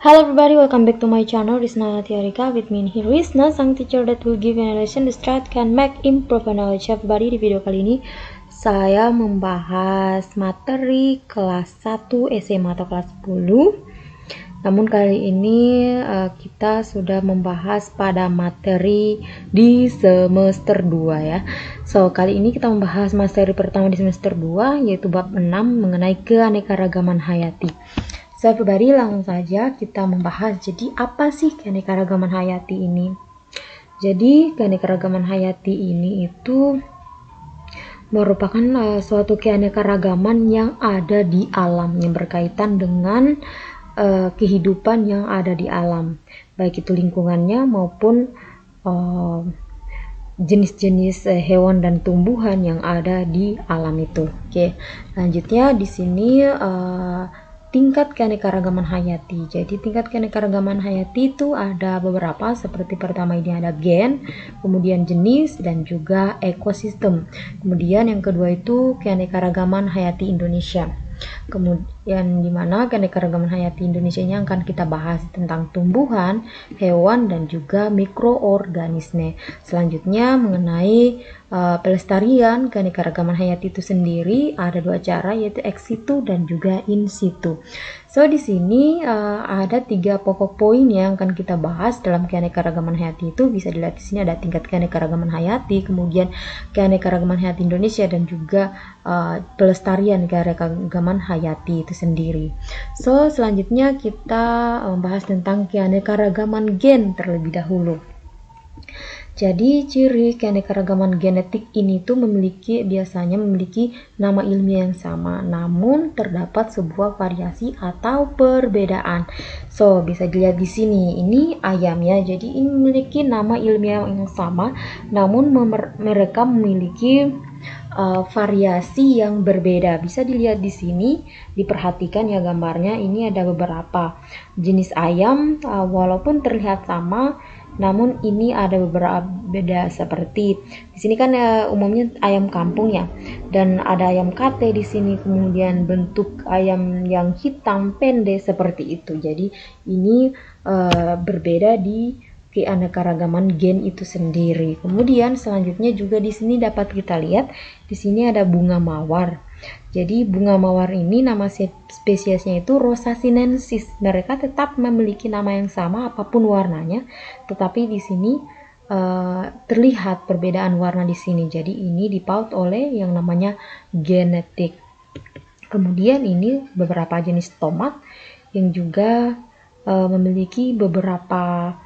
Hello everybody, welcome back to my channel Rizna Tiarika. With me here Rizna, sang teacher that will give you a lesson the strat can make improve knowledge. Everybody, di video kali ini saya membahas materi kelas 1 SMA atau kelas 10. Namun kali ini kita sudah membahas pada materi di semester 2 ya. So, kali ini kita membahas materi pertama di semester 2 yaitu bab 6 mengenai keanekaragaman hayati. So, everybody, langsung saja kita membahas. Jadi, apa sih keanekaragaman hayati ini? Jadi, keanekaragaman hayati ini itu merupakan suatu keanekaragaman yang ada di alam yang berkaitan dengan kehidupan yang ada di alam, baik itu lingkungannya maupun jenis-jenis hewan dan tumbuhan yang ada di alam itu. Oke, selanjutnya di sini tingkat keanekaragaman hayati. Jadi tingkat keanekaragaman hayati itu ada beberapa, seperti pertama ini ada gen, kemudian jenis, dan juga ekosistem. Kemudian yang kedua itu keanekaragaman hayati Indonesia. Kemudian dimana keanekaragaman hayati Indonesia ini akan kita bahas tentang tumbuhan, hewan, dan juga mikroorganisme. Selanjutnya mengenai pelestarian keanekaragaman hayati itu sendiri ada dua cara, yaitu ex situ dan juga in situ. So di sini ada 3 pokok poin yang akan kita bahas dalam keanekaragaman hayati itu. Bisa dilihat di sini ada tingkat keanekaragaman hayati, kemudian keanekaragaman hayati Indonesia, dan juga pelestarian keanekaragaman hayati itu sendiri. So selanjutnya kita membahas tentang keanekaragaman gen terlebih dahulu. Jadi ciri keanekaragaman genetik ini tuh biasanya memiliki nama ilmiah yang sama, namun terdapat sebuah variasi atau perbedaan. So, bisa dilihat di sini, ini ayam ya. Jadi ini memiliki nama ilmiah yang sama, namun mereka memiliki variasi yang berbeda. Bisa dilihat di sini, diperhatikan ya gambarnya. Ini ada beberapa jenis ayam, walaupun terlihat sama, namun ini ada beberapa beda, seperti di sini kan umumnya ayam kampung ya, dan ada ayam kate di sini, kemudian bentuk ayam yang hitam pendek seperti itu. Jadi ini berbeda di keanekaragaman gen itu sendiri. Kemudian selanjutnya juga di sini dapat kita lihat, di sini ada bunga mawar. Jadi bunga mawar ini nama spesiesnya itu Rosa sinensis. Mereka tetap memiliki nama yang sama apapun warnanya, tetapi di sini terlihat perbedaan warna di sini. Jadi ini dipaut oleh yang namanya genetik. Kemudian ini beberapa jenis tomat yang juga memiliki beberapa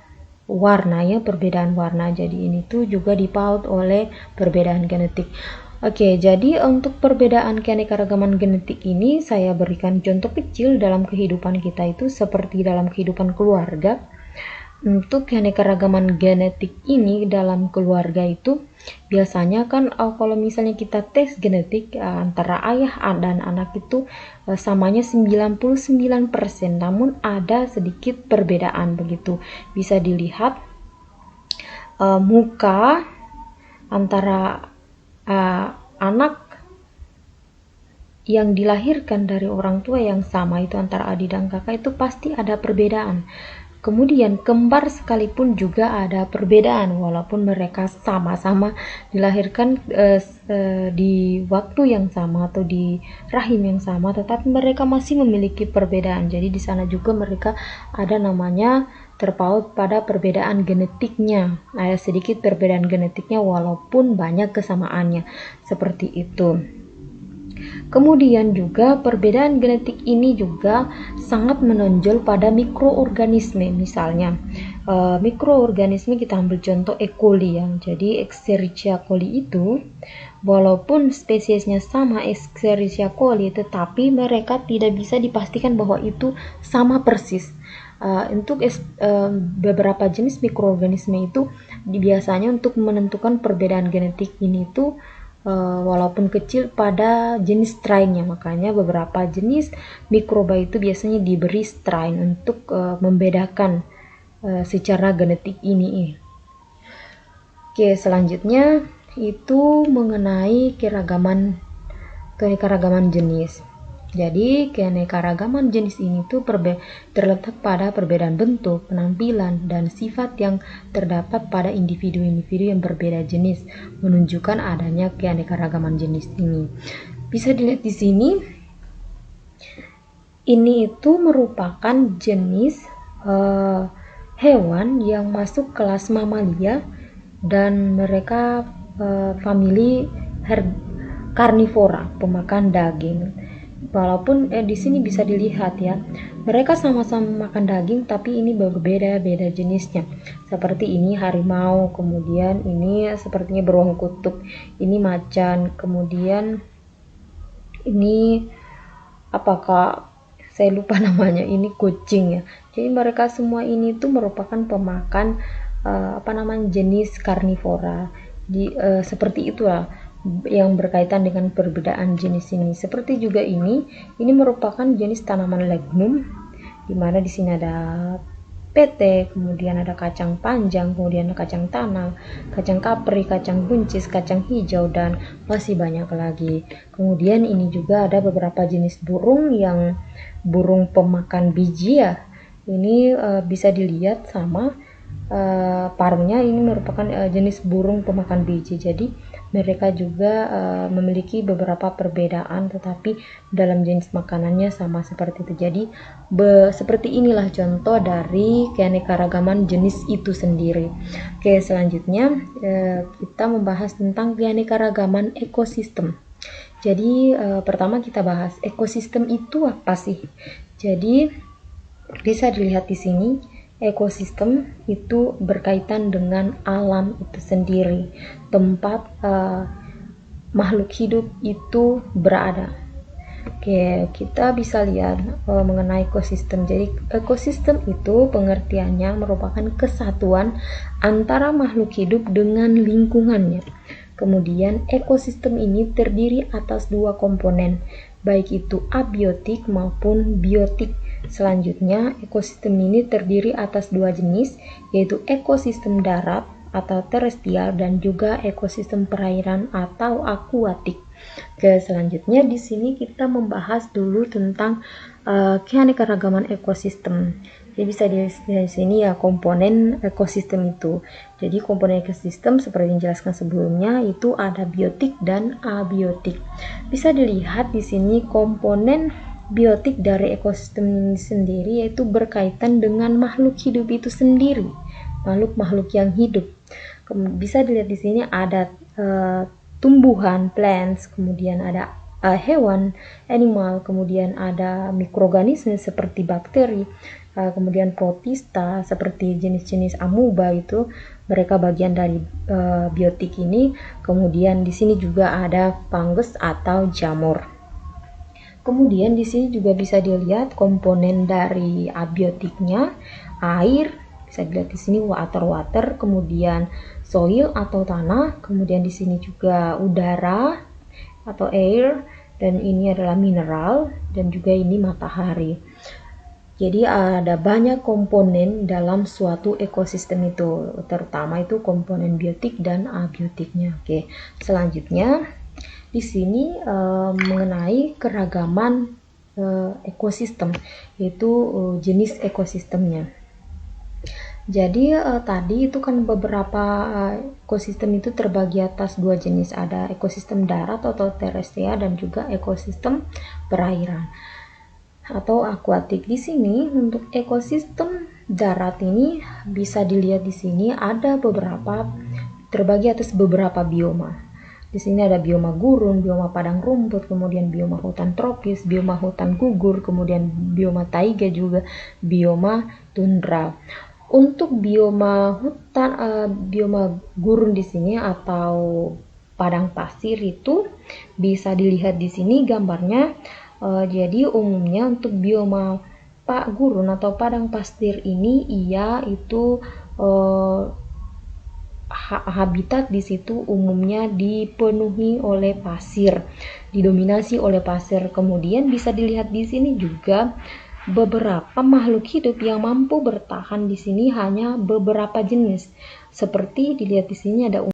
warna ya, perbedaan warna. Jadi ini tuh juga dipaut oleh perbedaan genetik. Oke, jadi untuk perbedaan keanekaragaman genetik ini saya berikan contoh kecil dalam kehidupan kita itu, seperti dalam kehidupan keluarga. Untuk keanekaragaman genetik ini dalam keluarga itu biasanya kan kalau misalnya kita tes genetik antara ayah dan anak itu samanya 99%, namun ada sedikit perbedaan begitu. Bisa dilihat muka antara anak yang dilahirkan dari orang tua yang sama itu, antara adik dan kakak itu pasti ada perbedaan. Kemudian kembar sekalipun juga ada perbedaan, walaupun mereka sama-sama dilahirkan di waktu yang sama atau di rahim yang sama, tetapi mereka masih memiliki perbedaan. Jadi di sana juga mereka ada namanya terpaut pada perbedaan genetiknya. Ada sedikit perbedaan genetiknya walaupun banyak kesamaannya. Seperti itu. Kemudian juga perbedaan genetik ini juga sangat menonjol pada mikroorganisme. Misalnya mikroorganisme kita ambil contoh E. coli yang jadi Escherichia coli itu, walaupun spesiesnya sama Escherichia coli, tetapi mereka tidak bisa dipastikan bahwa itu sama persis. Untuk beberapa jenis mikroorganisme itu biasanya untuk menentukan perbedaan genetik ini itu walaupun kecil pada jenis strainnya, makanya beberapa jenis mikroba itu biasanya diberi strain untuk membedakan secara genetik ini. Oke, selanjutnya itu mengenai keanekaragaman jenis. Jadi keanekaragaman jenis ini tuh terletak pada perbedaan bentuk, penampilan, dan sifat yang terdapat pada individu-individu yang berbeda jenis, menunjukkan adanya keanekaragaman jenis ini. Bisa dilihat di sini, ini itu merupakan jenis hewan yang masuk kelas mamalia dan mereka famili karnivora, pemakan daging. Walaupun di sini bisa dilihat ya, mereka sama-sama makan daging tapi ini berbeda-beda jenisnya. Seperti ini harimau, kemudian ini sepertinya beruang kutub, ini macan, kemudian ini apakah saya lupa namanya, ini kucing ya. Jadi mereka semua ini tuh merupakan pemakan jenis karnivora. Seperti itulah yang berkaitan dengan perbedaan jenis ini. Seperti juga ini merupakan jenis tanaman legnum, di mana di sini ada pete, kemudian ada kacang panjang, kemudian ada kacang tanah, kacang kapri, kacang buncis, kacang hijau, dan masih banyak lagi. Kemudian ini juga ada beberapa jenis burung yang burung pemakan biji ya. Ini bisa dilihat sama parungnya, ini merupakan jenis burung pemakan biji. Jadi mereka juga memiliki beberapa perbedaan, tetapi dalam jenis makanannya sama seperti itu. Jadi seperti inilah contoh dari keanekaragaman jenis itu sendiri. Oke, selanjutnya kita membahas tentang keanekaragaman ekosistem. Jadi pertama kita bahas ekosistem itu apa sih? Jadi bisa dilihat di sini, ekosistem itu berkaitan dengan alam itu sendiri, tempat makhluk hidup itu berada. Oke, kita bisa lihat mengenai ekosistem. Jadi ekosistem itu pengertiannya merupakan kesatuan antara makhluk hidup dengan lingkungannya. Kemudian ekosistem ini terdiri atas dua komponen, baik itu abiotik maupun biotik. Selanjutnya, ekosistem ini terdiri atas dua jenis, yaitu ekosistem darat atau terestrial dan juga ekosistem perairan atau akuatik. Oke, selanjutnya di sini kita membahas dulu tentang keanekaragaman ekosistem. Jadi bisa di sini ya komponen ekosistem itu. Jadi komponen ekosistem seperti yang dijelaskan sebelumnya itu ada biotik dan abiotik. Bisa dilihat di sini komponen biotik dari ekosistem ini sendiri yaitu berkaitan dengan makhluk hidup itu sendiri, makhluk-makhluk yang hidup. Bisa dilihat di sini ada tumbuhan, plants, kemudian ada hewan, animal, kemudian ada mikroorganisme seperti bakteri, kemudian protista seperti jenis-jenis amuba, itu mereka bagian dari biotik ini. Kemudian di sini juga ada fungus atau jamur. Kemudian di sini juga bisa dilihat komponen dari abiotiknya, air, bisa dilihat di sini water, kemudian soil atau tanah, kemudian di sini juga udara atau air, dan ini adalah mineral, dan juga ini matahari. Jadi ada banyak komponen dalam suatu ekosistem itu, terutama itu komponen biotik dan abiotiknya. Oke, selanjutnya di sini mengenai keragaman ekosistem, yaitu jenis ekosistemnya. Jadi tadi itu kan beberapa ekosistem itu terbagi atas dua jenis, ada ekosistem darat atau terestrial dan juga ekosistem perairan atau akuatik. Di sini untuk ekosistem darat ini bisa dilihat di sini ada beberapa, terbagi atas beberapa bioma. Di sini ada bioma gurun, bioma padang rumput, kemudian bioma hutan tropis, bioma hutan gugur, kemudian bioma taiga, juga bioma tundra. Untuk bioma hutan, bioma gurun di sini atau padang pasir itu bisa dilihat di sini gambarnya. Jadi umumnya untuk bioma gurun atau padang pasir ini ia itu habitat di situ umumnya dipenuhi oleh pasir, didominasi oleh pasir. Kemudian bisa dilihat di sini juga beberapa makhluk hidup yang mampu bertahan di sini hanya beberapa jenis. Seperti dilihat di sini ada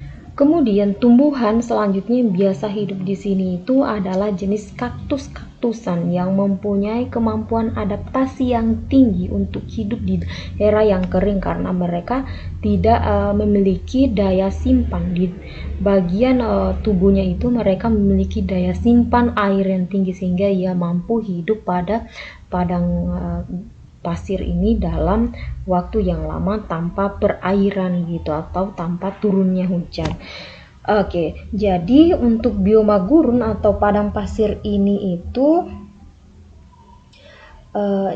Kemudian tumbuhan selanjutnya yang biasa hidup di sini itu adalah jenis kaktus-kaktusan yang mempunyai kemampuan adaptasi yang tinggi untuk hidup di daerah yang kering karena mereka tidak memiliki daya simpan di bagian tubuhnya itu. Mereka memiliki daya simpan air yang tinggi sehingga ia mampu hidup pada padang pasir ini dalam waktu yang lama tanpa perairan gitu atau tanpa turunnya hujan. Oke, jadi untuk bioma gurun atau padang pasir ini itu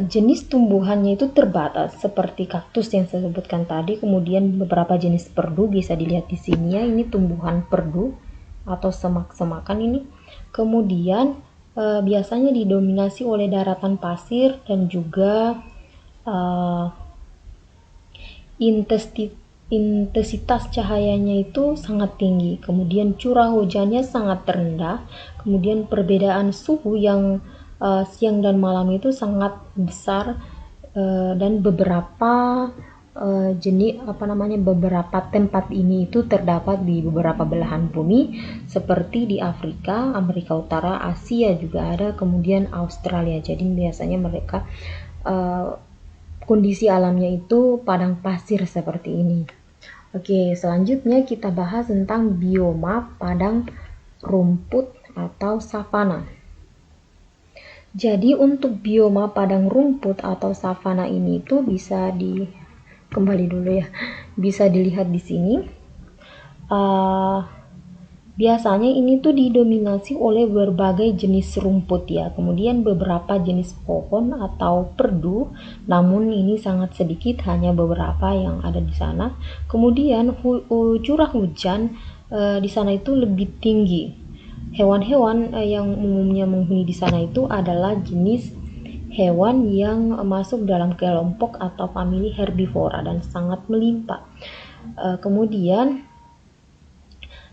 jenis tumbuhannya itu terbatas seperti kaktus yang saya sebutkan tadi, kemudian beberapa jenis perdu bisa dilihat di sini ya, ini tumbuhan perdu atau semak-semakan ini. Kemudian biasanya didominasi oleh daratan pasir dan juga intensitas cahayanya itu sangat tinggi, kemudian curah hujannya sangat rendah, kemudian perbedaan suhu yang siang dan malam itu sangat besar, dan beberapa beberapa tempat ini itu terdapat di beberapa belahan bumi seperti di Afrika, Amerika Utara, Asia juga ada, kemudian Australia. Jadi biasanya mereka kondisi alamnya itu padang pasir seperti ini. Oke, selanjutnya kita bahas tentang bioma padang rumput atau savana. Jadi untuk bioma padang rumput atau savana ini itu bisa bisa dilihat di sini. Biasanya ini tuh didominasi oleh berbagai jenis rumput ya, kemudian beberapa jenis pohon atau perdu, namun ini sangat sedikit, hanya beberapa yang ada di sana. Kemudian curah hujan di sana itu lebih tinggi. Hewan-hewan yang umumnya menghuni di sana itu adalah jenis hewan yang masuk dalam kelompok atau famili herbivora dan sangat melimpah. Kemudian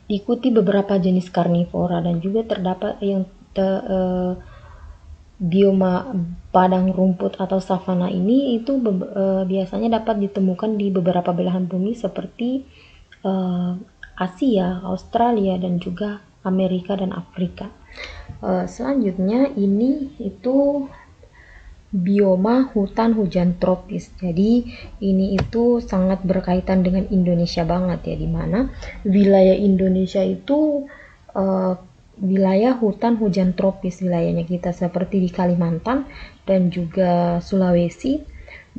diikuti beberapa jenis karnivora dan juga terdapat yang bioma padang rumput atau savana ini itu biasanya dapat ditemukan di beberapa belahan bumi seperti Asia, Australia, dan juga Amerika dan Afrika. Selanjutnya ini itu bioma hutan hujan tropis. Jadi ini itu sangat berkaitan dengan Indonesia banget ya, dimana wilayah Indonesia itu wilayah hutan hujan tropis wilayahnya kita, seperti di Kalimantan dan juga Sulawesi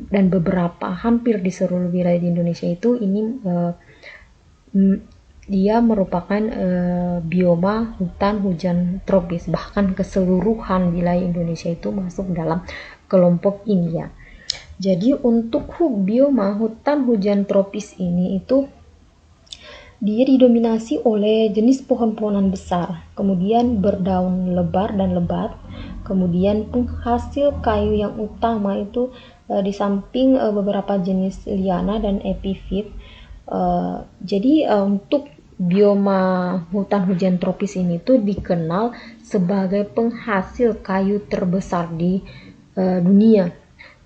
dan beberapa hampir di seluruh wilayah di Indonesia itu ini dia merupakan bioma hutan hujan tropis, bahkan keseluruhan wilayah Indonesia itu masuk dalam kelompok ini ya. Jadi untuk bioma hutan hujan tropis ini itu dia didominasi oleh jenis pohon-pohonan besar, kemudian berdaun lebar dan lebat, kemudian penghasil kayu yang utama itu di samping beberapa jenis liana dan epifit. Jadi untuk bioma hutan hujan tropis ini tuh dikenal sebagai penghasil kayu terbesar di dunia,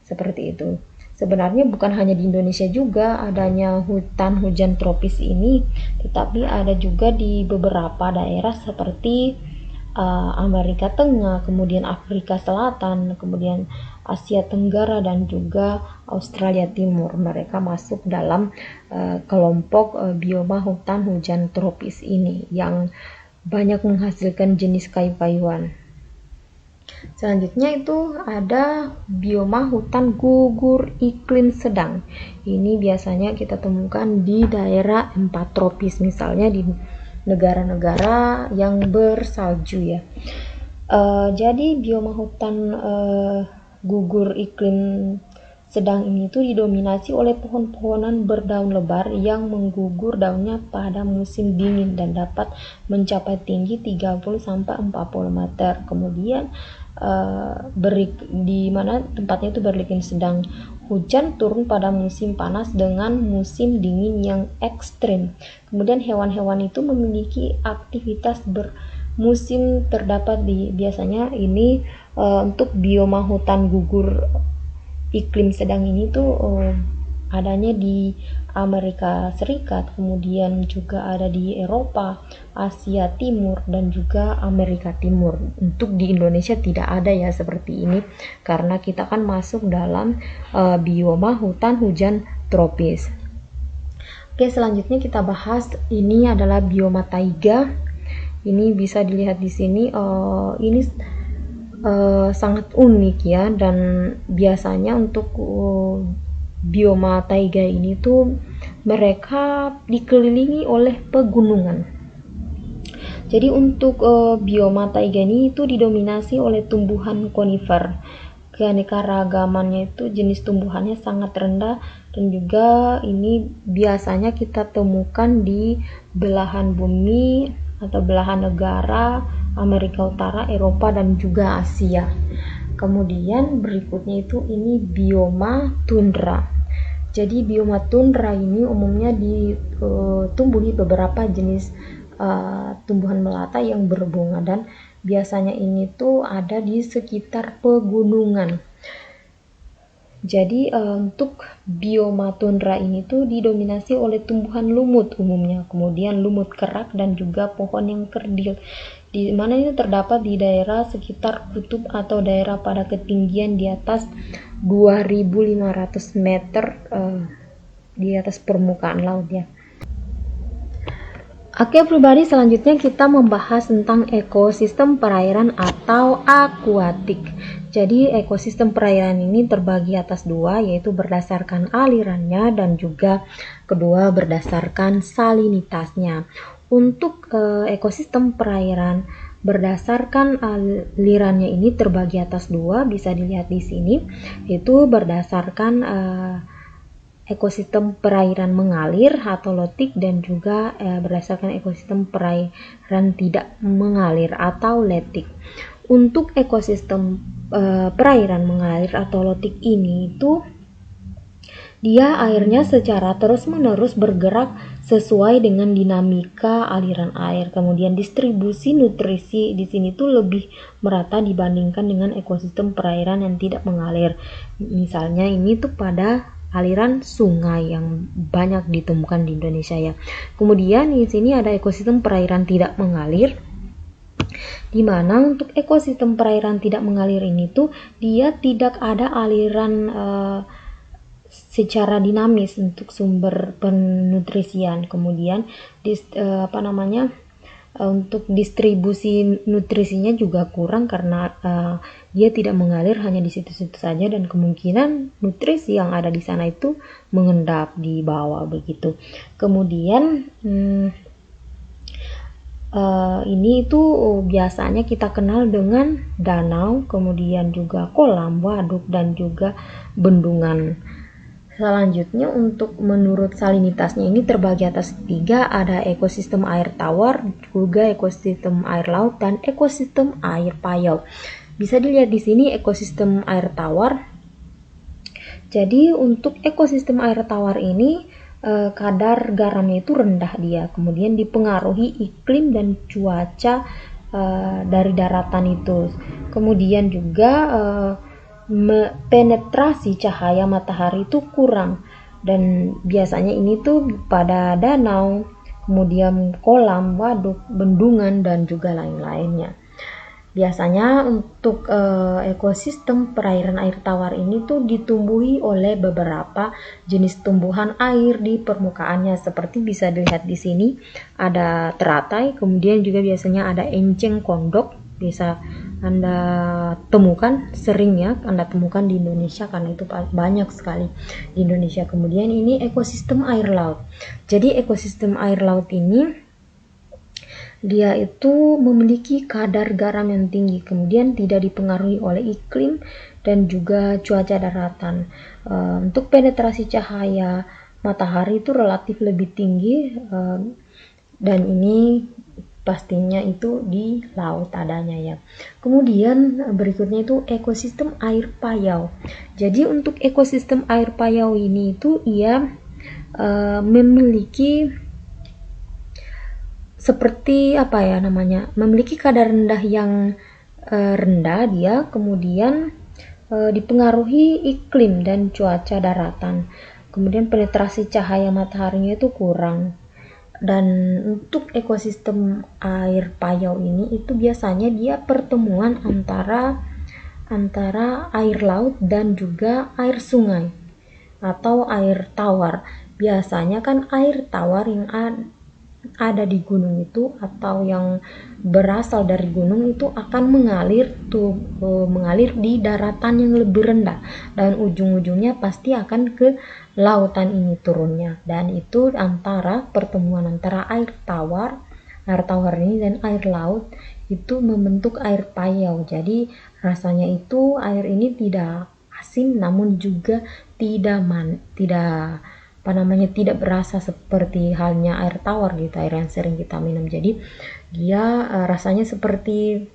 seperti itu. Sebenarnya bukan hanya di Indonesia juga adanya hutan hujan tropis ini, tetapi ada juga di beberapa daerah seperti Amerika Tengah, kemudian Afrika Selatan, kemudian Asia Tenggara, dan juga Australia Timur. Mereka masuk dalam kelompok bioma hutan hujan tropis ini yang banyak menghasilkan jenis kayu-kayuan. Selanjutnya itu ada bioma hutan gugur iklim sedang. Ini biasanya kita temukan di daerah empat tropis, misalnya di negara-negara yang bersalju ya. Jadi bioma hutan gugur iklim sedang ini tuh didominasi oleh pohon-pohonan berdaun lebar yang menggugur daunnya pada musim dingin dan dapat mencapai tinggi 30-40 meter. Kemudian di mana tempatnya itu beriklim sedang. Hujan turun pada musim panas dengan musim dingin yang ekstrim. Kemudian hewan-hewan itu memiliki aktivitas bermusim terdapat di biasanya ini untuk bioma hutan gugur iklim sedang ini tuh adanya di Amerika Serikat, kemudian juga ada di Eropa, Asia Timur, dan juga Amerika Timur. Untuk di Indonesia tidak ada ya seperti ini, karena kita kan masuk dalam bioma hutan hujan tropis. Oke, selanjutnya kita bahas, ini adalah bioma taiga. Ini bisa dilihat di sini, ini sangat unik ya, dan biasanya untuk bioma taiga ini tuh mereka dikelilingi oleh pegunungan. Jadi untuk bioma taiga ini itu didominasi oleh tumbuhan konifer. Keanekaragamannya itu jenis tumbuhannya sangat rendah, dan juga ini biasanya kita temukan di belahan bumi atau belahan negara Amerika Utara, Eropa, dan juga Asia. Kemudian berikutnya itu ini bioma tundra. Jadi bioma tundra ini umumnya ditumbuhi beberapa jenis tumbuhan melata yang berbunga, dan biasanya ini tuh ada di sekitar pegunungan. Jadi untuk bioma tundra ini tuh didominasi oleh tumbuhan lumut umumnya, kemudian lumut kerak, dan juga pohon yang kerdil, di mana ini terdapat di daerah sekitar kutub atau daerah pada ketinggian di atas 2.500 meter di atas permukaan laut ya. Oke pribadi, selanjutnya kita membahas tentang ekosistem perairan atau akuatik. Jadi ekosistem perairan ini terbagi atas dua, yaitu berdasarkan alirannya dan juga kedua berdasarkan salinitasnya. Untuk ekosistem perairan berdasarkan alirannya ini terbagi atas dua, bisa dilihat di sini, yaitu berdasarkan ekosistem perairan mengalir atau lotik, dan juga berdasarkan ekosistem perairan tidak mengalir atau letik. Untuk ekosistem perairan mengalir atau lotik ini itu dia airnya secara terus-menerus bergerak sesuai dengan dinamika aliran air. Kemudian distribusi nutrisi di sini tuh lebih merata dibandingkan dengan ekosistem perairan yang tidak mengalir. Misalnya ini tuh pada aliran sungai yang banyak ditemukan di Indonesia ya. Kemudian di sini ada ekosistem perairan tidak mengalir, di mana untuk ekosistem perairan tidak mengalir ini tuh dia tidak ada aliran secara dinamis untuk sumber penutrisian. Kemudian untuk distribusi nutrisinya juga kurang karena dia tidak mengalir hanya di situ-situ saja, dan kemungkinan nutrisi yang ada di sana itu mengendap di bawah begitu. Kemudian ini itu biasanya kita kenal dengan danau, kemudian juga kolam, waduk, dan juga bendungan. Selanjutnya untuk menurut salinitasnya ini terbagi atas tiga, ada ekosistem air tawar, juga ekosistem air laut, dan ekosistem air payau. Bisa dilihat di sini ekosistem air tawar. Jadi untuk ekosistem air tawar ini kadar garamnya itu rendah dia, kemudian dipengaruhi iklim dan cuaca dari daratan itu. Kemudian juga penetrasi cahaya matahari itu kurang, dan biasanya ini tuh pada danau, kemudian kolam, waduk, bendungan, dan juga lain-lainnya. Biasanya untuk ekosistem perairan air tawar ini tuh ditumbuhi oleh beberapa jenis tumbuhan air di permukaannya, seperti bisa dilihat di sini ada teratai, kemudian juga biasanya ada enceng kondok, bisa Anda temukan, sering ya Anda temukan di Indonesia karena itu banyak sekali di Indonesia. Kemudian ini ekosistem air laut. Jadi ekosistem air laut ini dia itu memiliki kadar garam yang tinggi, kemudian tidak dipengaruhi oleh iklim dan juga cuaca daratan. Untuk penetrasi cahaya matahari itu relatif lebih tinggi, dan ini pastinya itu di laut adanya ya. Kemudian berikutnya itu ekosistem air payau. Jadi untuk ekosistem air payau ini itu ia memiliki seperti memiliki kadar rendah yang rendah dia, kemudian dipengaruhi iklim dan cuaca daratan. kemudian penetrasi cahaya mataharinya itu kurang. Dan untuk ekosistem air payau ini itu biasanya dia pertemuan antara air laut dan juga air sungai atau air tawar. Biasanya kan air tawar yang ada di gunung itu atau yang berasal dari gunung itu akan mengalir di daratan yang lebih rendah, dan ujung-ujungnya pasti akan ke lautan ini turunnya. Dan itu pertemuan antara air tawar ini dan air laut itu membentuk air payau. Jadi rasanya itu air ini tidak asin, namun juga tidak tidak berasa seperti halnya air tawar gitu, air yang sering kita minum. Jadi dia rasanya seperti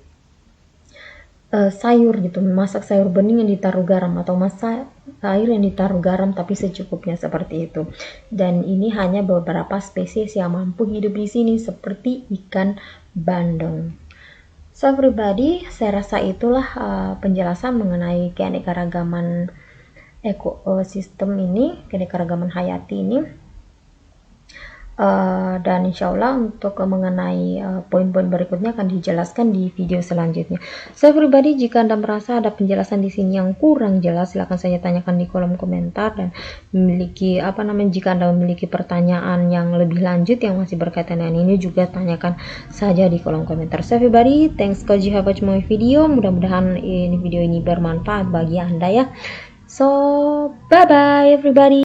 sayur gitu, masak sayur bening yang ditaruh garam, atau masak air yang ditaruh garam tapi secukupnya, seperti itu. Dan ini hanya beberapa spesies yang mampu hidup di sini seperti ikan bandeng. So everybody, saya rasa itulah penjelasan mengenai keanekaragaman ekosistem ini, keanekaragaman hayati ini. Dan insya Allah untuk mengenai poin-poin berikutnya akan dijelaskan di video selanjutnya. So everybody, jika Anda merasa ada penjelasan di sini yang kurang jelas, silahkan saja tanyakan di kolom komentar. Dan jika Anda memiliki pertanyaan yang lebih lanjut yang masih berkaitan dengan ini, juga tanyakan saja di kolom komentar. So everybody, thanks because you have watched my video. Mudah-mudahan video ini bermanfaat bagi Anda ya. So bye bye everybody.